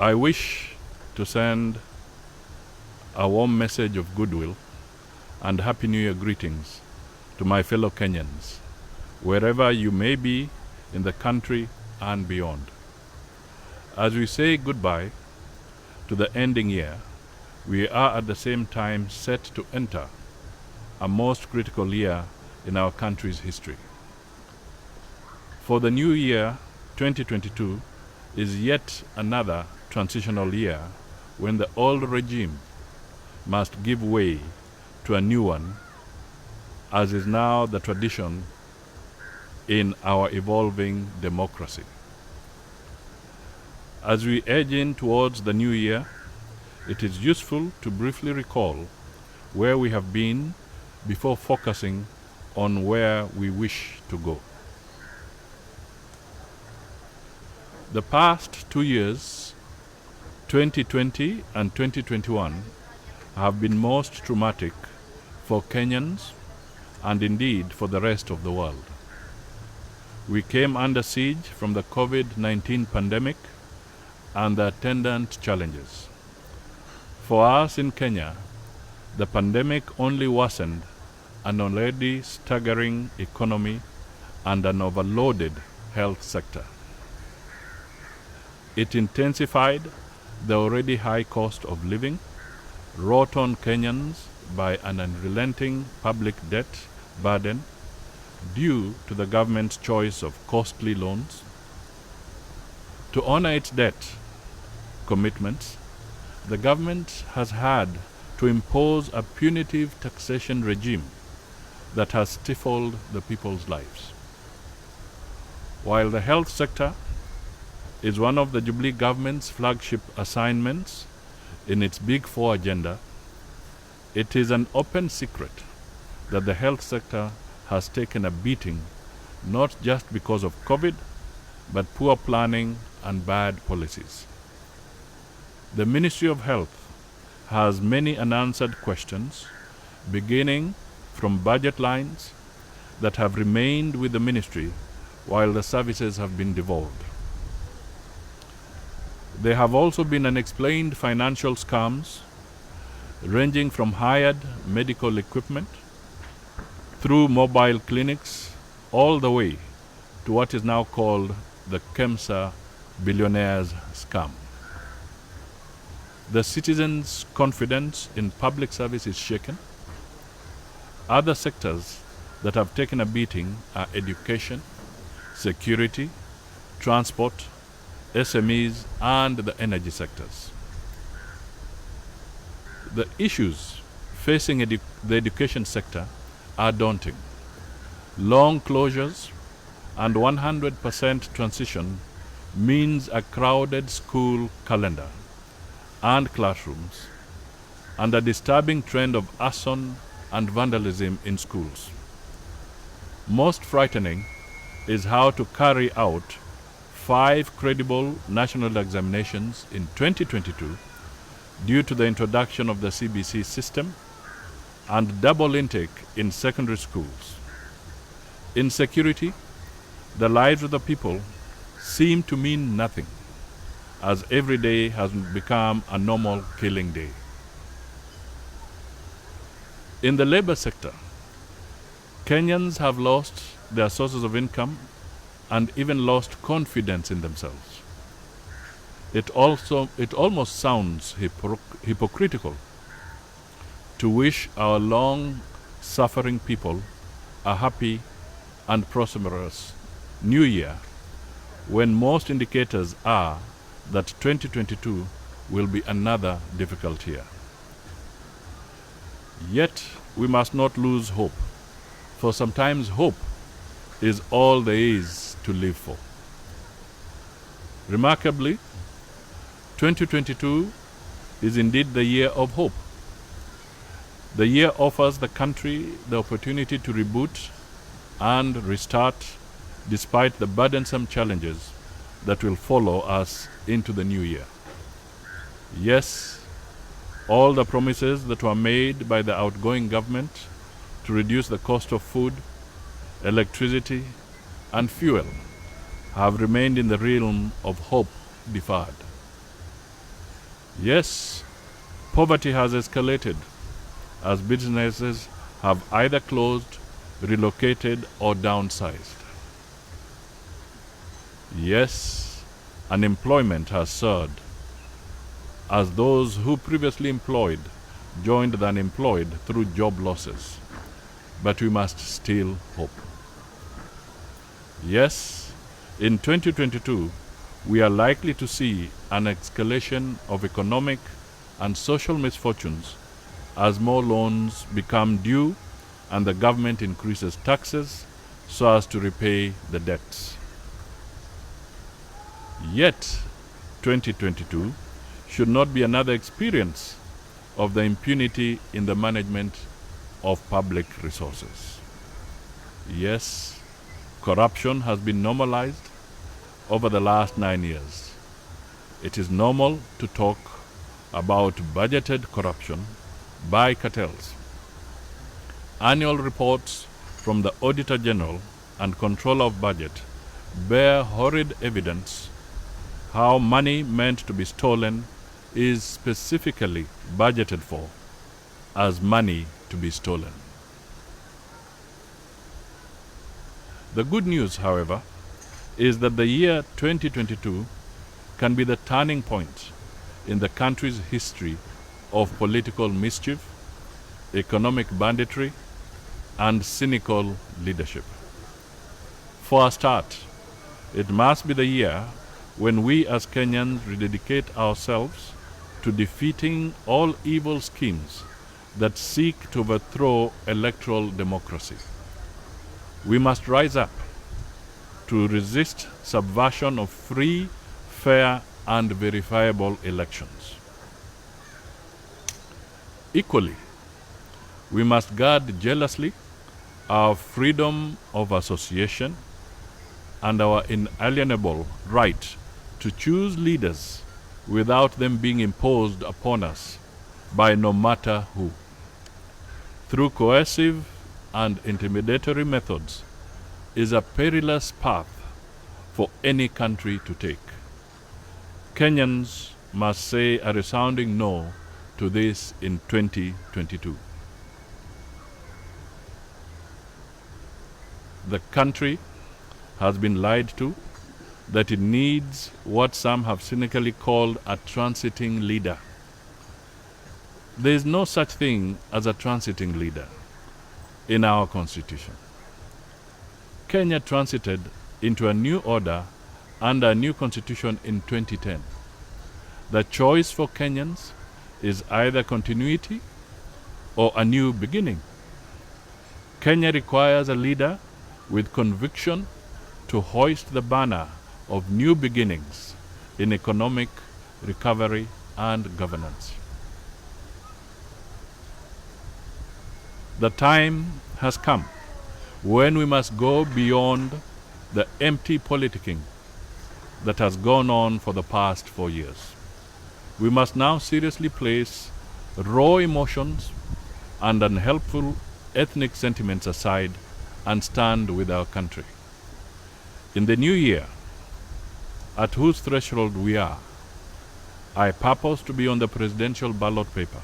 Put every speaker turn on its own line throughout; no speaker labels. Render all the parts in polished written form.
I wish to send a warm message of goodwill and Happy New Year greetings to my fellow Kenyans, wherever you may be in the country and beyond. As we say goodbye to the ending year, we are at the same time set to enter a most critical year in our country's history. For the new year, 2022, is yet another transitional year when the old regime must give way to a new one, as is now the tradition in our evolving democracy. As we edge in towards the new year, it is useful to briefly recall where we have been before focusing on where we wish to go. The past 2 years, 2020 and 2021, have been most traumatic for Kenyans and indeed for the rest of the world. We came under siege from the COVID-19 pandemic and the attendant challenges. For us in Kenya, the pandemic only worsened an already staggering economy and an overloaded health sector. It intensified the already high cost of living, wrought on Kenyans by an unrelenting public debt burden due to the government's choice of costly loans. To honor its debt commitments, the government has had to impose a punitive taxation regime that has stifled the people's lives. While the health sector is one of the Jubilee government's flagship assignments in its Big Four agenda, it is an open secret that the health sector has taken a beating not just because of COVID, but poor planning and bad policies. The Ministry of Health has many unanswered questions, beginning from budget lines that have remained with the ministry while the services have been devolved. There have also been unexplained financial scams ranging from hired medical equipment through mobile clinics all the way to what is now called the KEMSA billionaires scam. The citizens' confidence in public service is shaken. Other sectors that have taken a beating are education, security, transport, SMEs, and the energy sectors. The issues facing the education sector are daunting. Long closures and 100% transition means a crowded school calendar and classrooms, and a disturbing trend of arson and vandalism in schools. Most frightening is how to carry out 5 credible national examinations in 2022 due to the introduction of the CBC system and double intake in secondary schools. In security, the lives of the people seem to mean nothing, as every day has become a normal killing day. In the labor sector, Kenyans have lost their sources of income and even lost confidence in themselves. It almost sounds hypocritical to wish our long-suffering people a happy and prosperous new year when most indicators are that 2022 will be another difficult year. Yet we must not lose hope, for sometimes hope is all there is to live for. Remarkably, 2022 is indeed the year of hope. The year offers the country the opportunity to reboot and restart despite the burdensome challenges that will follow us into the new year. Yes, all the promises that were made by the outgoing government to reduce the cost of food, electricity, and fuel have remained in the realm of hope deferred. Yes, poverty has escalated as businesses have either closed, relocated, or downsized. Yes, unemployment has soared as those who previously employed joined the unemployed through job losses. But we must still hope. Yes, in 2022, we are likely to see an escalation of economic and social misfortunes as more loans become due and the government increases taxes so as to repay the debts. Yet, 2022 should not be another experience of the impunity in the management of public resources. Yes, corruption has been normalized over the last 9 years. It is normal to talk about budgeted corruption by cartels. Annual reports from the Auditor General and Controller of Budget bear horrid evidence how money meant to be stolen is specifically budgeted for as money to be stolen. The good news, however, is that the year 2022 can be the turning point in the country's history of political mischief, economic banditry, and cynical leadership. For a start, it must be the year when we as Kenyans rededicate ourselves to defeating all evil schemes that seek to overthrow electoral democracy. We must rise up to resist subversion of free, fair, and verifiable elections. Equally, we must guard jealously our freedom of association and our inalienable right to choose leaders without them being imposed upon us by no matter who. Through coercive and intimidatory methods is a perilous path for any country to take. Kenyans must say a resounding no to this in 2022. The country has been lied to that it needs what some have cynically called a transiting leader. There is no such thing as a transiting leader in our constitution. Kenya transited into a new order under a new constitution in 2010. The choice for Kenyans is either continuity or a new beginning. Kenya requires a leader with conviction to hoist the banner of new beginnings in economic recovery and governance. The time has come when we must go beyond the empty politicking that has gone on for the past 4 years. We must now seriously place raw emotions and unhelpful ethnic sentiments aside and stand with our country. In the new year, at whose threshold we are, I purpose to be on the presidential ballot paper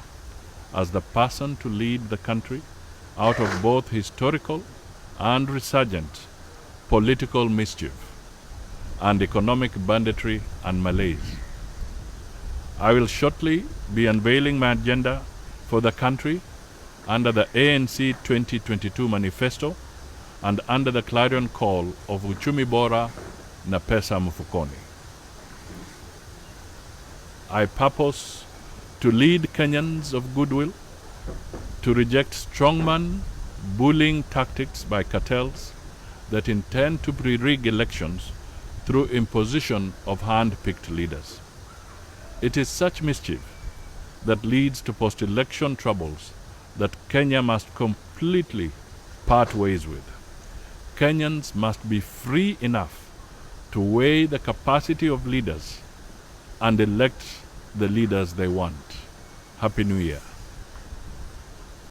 as the person to lead the country out of both historical and resurgent political mischief and economic banditry and malaise. I will shortly be unveiling my agenda for the country under the ANC 2022 manifesto and under the clarion call of Uchumi Bora na Pesa Mfukoni. I purpose to lead Kenyans of goodwill, to reject strongman bullying tactics by cartels that intend to pre-rig elections through imposition of hand-picked leaders. It is such mischief that leads to post-election troubles that Kenya must completely part ways with. Kenyans must be free enough to weigh the capacity of leaders and elect the leaders they want. Happy New Year.